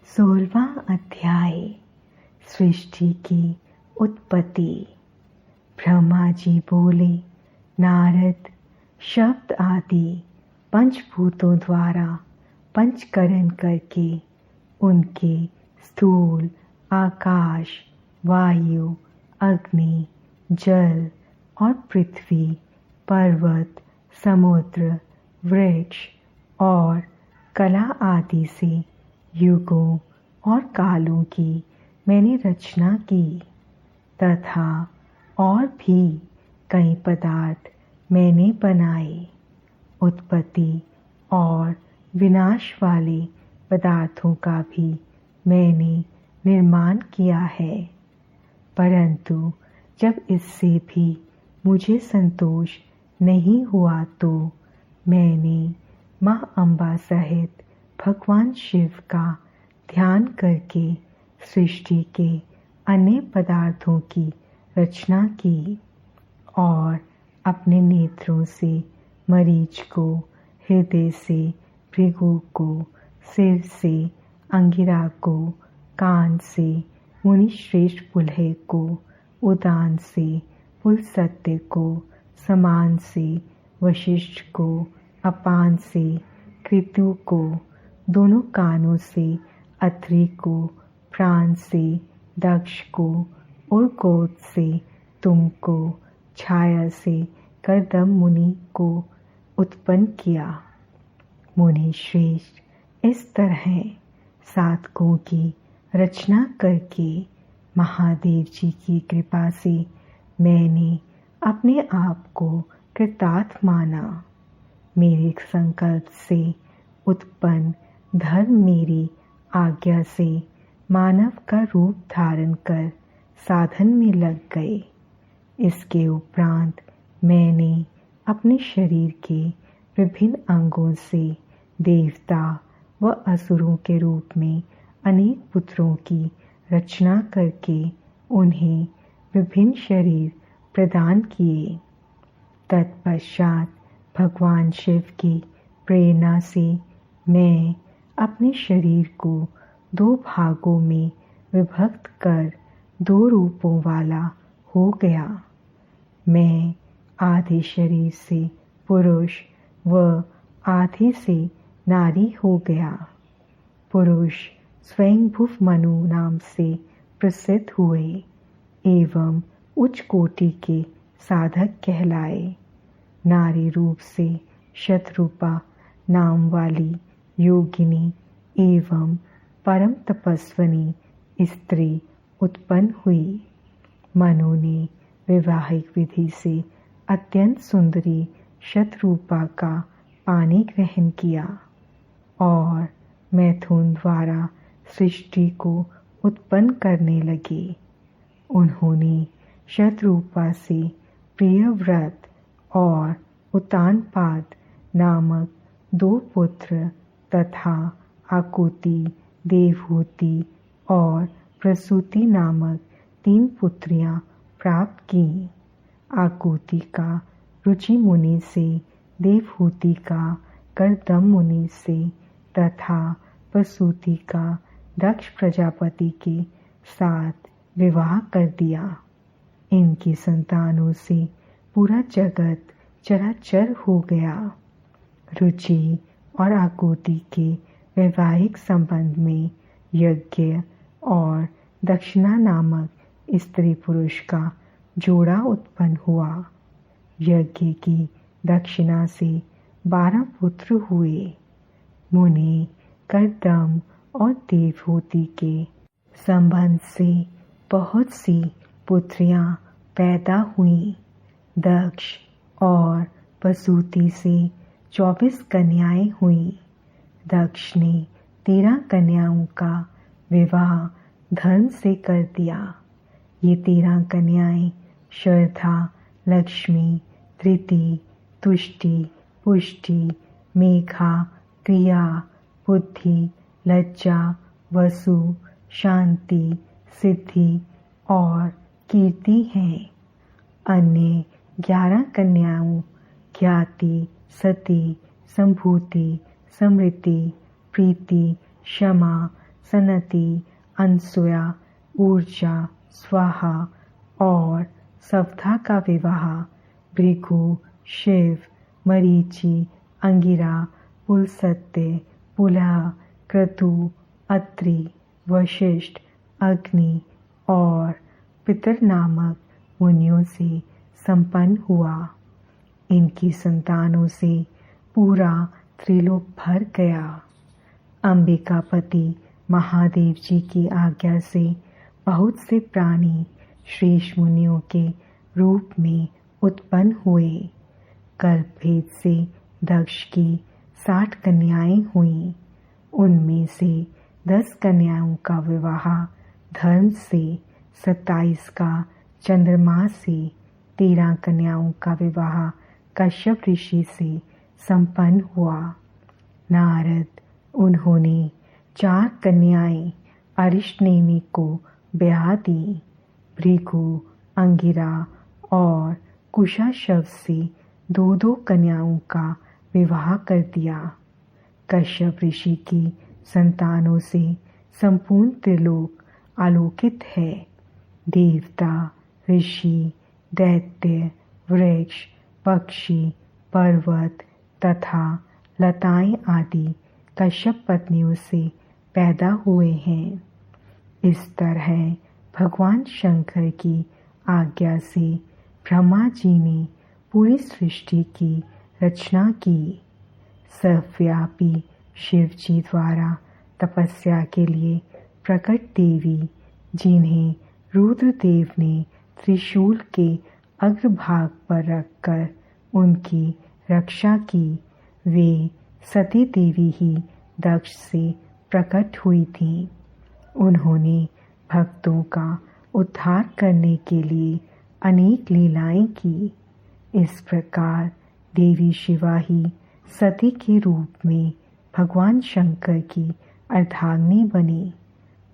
16वां अध्याय सृष्टि की उत्पत्ति। ब्रह्मा जी बोले, नारद, शब्द आदि पंचभूतों द्वारा पंचकरण करके उनके स्थूल आकाश, वायु, अग्नि, जल और पृथ्वी, पर्वत, समुद्र, वृक्ष और कला आदि से युगों और कालों की मैंने रचना की तथा और भी कई पदार्थ मैंने बनाए। उत्पत्ति और विनाश वाले पदार्थों का भी मैंने निर्माण किया है, परंतु जब इससे भी मुझे संतोष नहीं हुआ तो मैंने माँ अम्बा सहित भगवान शिव का ध्यान करके सृष्टि के अन्य पदार्थों की रचना की और अपने नेत्रों से मरीच को, हृदय से भृगु को, सिर से अंगिरा को, कान से मुनि श्रेष्ठ पुलह को, उदान से पुलसत्य को, समान से वशिष्ठ को, अपान से कृतु को, दोनों कानों से अत्रि को, प्राण से दक्ष को, उर्गोद से तुमको, छाया से कर्दम मुनि को उत्पन्न किया। मुनि श्रेष्ठ इस तरह साधकों की रचना करके महादेव जी की कृपा से मैंने अपने आप को कृतार्थ माना। मेरे संकल्प से उत्पन्न धर्म मेरी आज्ञा से मानव का रूप धारण कर साधन में लग गए। इसके उपरांत मैंने अपने शरीर के विभिन्न अंगों से देवता व असुरों के रूप में अनेक पुत्रों की रचना करके उन्हें विभिन्न शरीर प्रदान किए। तत्पश्चात भगवान शिव की प्रेरणा से मैं अपने शरीर को 2 भागों में विभक्त कर 2 रूपों वाला हो गया। मैं आधे शरीर से पुरुष व आधे से नारी हो गया। पुरुष स्वयंभुव मनु नाम से प्रसिद्ध हुए एवं उच्च कोटि के साधक कहलाए। नारी रूप से शतरूपा नाम वाली योगिनी एवं परम तपस्विनी स्त्री उत्पन्न हुई। मनु ने वैवाहिक विधि से अत्यंत सुंदरी शतरूपा का पानी ग्रहण किया और मैथुन द्वारा सृष्टि को उत्पन्न करने लगे। उन्होंने शतरूपा से प्रियव्रत और उत्तानपाद नामक 2 पुत्र तथा आकुति, देवहूति और प्रसूति नामक 3 पुत्रियां प्राप्त की। आकुति का रुचि मुनि से, देवहूति का कर्दम मुनि से तथा प्रसूति का दक्ष प्रजापति के साथ विवाह कर दिया। इनकी संतानों से पूरा जगत चराचर हो गया। रुचि और आकुति के वैवाहिक संबंध में यज्ञ और दक्षिणा नामक स्त्री पुरुष का जोड़ा उत्पन्न हुआ। यज्ञ की दक्षिणा से 12 पुत्र हुए। मुनि कर्दम और देवहूति के संबंध से बहुत सी पुत्रियां पैदा हुईं। दक्ष और प्रसूति से 24 कन्याएं हुईं। दक्ष ने 13 कन्याओं का विवाह धर्म से कर दिया। ये 13 कन्याएं श्रद्धा, लक्ष्मी, धृति, तुष्टि, पुष्टि, मेघा, क्रिया, बुद्धि, लज्जा, वसु, शांति, सिद्धि और कीर्ति हैं। अन्य 11 कन्याओं ख्याति, सती, संभूति, समृद्धि, प्रीति, क्षमा, सनति, अनसुया, ऊर्जा, स्वाहा और सवथा का विवाह भृगु, शिव, मरीचि, अंगिरा, पुलस्त्य, पुलह, क्रतु, अत्रि, वशिष्ठ, अग्नि और पितर नामक मुनियों से संपन्न हुआ। इनकी संतानों से पूरा त्रिलोक भर गया। अंबिकापति महादेव जी की आज्ञा से बहुत से प्राणी श्रेष्ठ मुनियों के रूप में उत्पन्न हुए। कल्पभेद से दक्ष की 60 कन्याएं हुईं। उनमें से 10 कन्याओं का विवाह धर्म से, 27 का चंद्रमा से, 13 कन्याओं का विवाह कश्यप ऋषि से संपन्न हुआ। नारद उन्होंने 4 कन्याएं अरिष्टनेमि को ब्याह दी। भृगु, अंगिरा और कुशाशव से 2-2 कन्याओं का विवाह कर दिया। कश्यप ऋषि की संतानों से संपूर्ण त्रिलोक आलोकित है। देवता, ऋषि, दैत्य, वृक्ष, पक्षी, पर्वत तथा लताएं आदि कश्यप पत्नियों से पैदा हुए हैं। इस तरह भगवान शंकर की आज्ञा से ब्रह्मा जी ने पूरी सृष्टि की रचना की। सर्वव्यापी शिव जी द्वारा तपस्या के लिए प्रकट देवी, जिन्हें रुद्रदेव ने त्रिशूल के अग्रभाग पर रखकर उनकी रक्षा की, वे सती देवी ही दक्ष से प्रकट हुई थीं। उन्होंने भक्तों का उद्धार करने के लिए अनेक लीलाएं की। इस प्रकार देवी शिवा ही सती के रूप में भगवान शंकर की अर्धांगिनी बनी।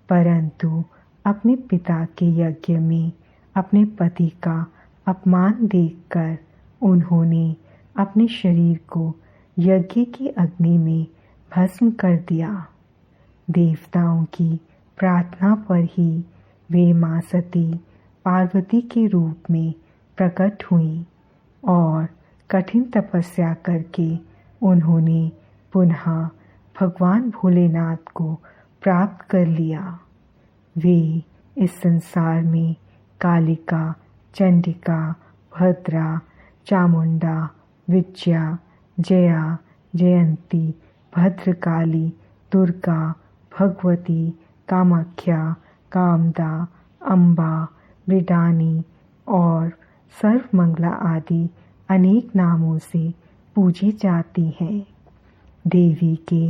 परंतु अपने पिता के यज्ञ में अपने पति का अपमान देखकर उन्होंने अपने शरीर को यज्ञ की अग्नि में भस्म कर दिया। देवताओं की प्रार्थना पर ही वे मां सती पार्वती के रूप में प्रकट हुईं और कठिन तपस्या करके उन्होंने पुनः भगवान भोलेनाथ को प्राप्त कर लिया। वे इस संसार में कालिका, चंडिका, भद्रा, चामुंडा, विजया, जया, जयंती, भद्रकाली, दुर्गा, भगवती, कामाख्या, कामदा, अम्बा, मृडानी और सर्वमंगला आदि अनेक नामों से पूजी जाती हैं। देवी के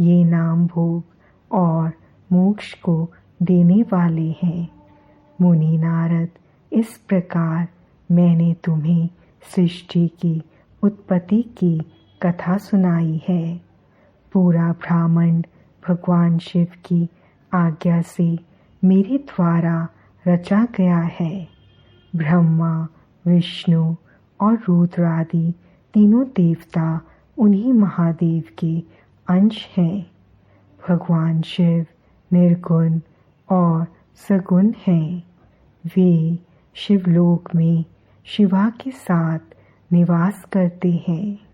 ये नाम भोग और मोक्ष को देने वाले हैं। मुनि नारद, इस प्रकार मैंने तुम्हें सृष्टि की उत्पत्ति की कथा सुनाई है। पूरा ब्रह्मांड भगवान शिव की आज्ञा से मेरे द्वारा रचा गया है। ब्रह्मा, विष्णु और रुद्र आदि तीनों देवता उन्हीं महादेव के अंश हैं। भगवान शिव निर्गुण और सगुण हैं। वे शिवलोक में शिवा के साथ निवास करते हैं।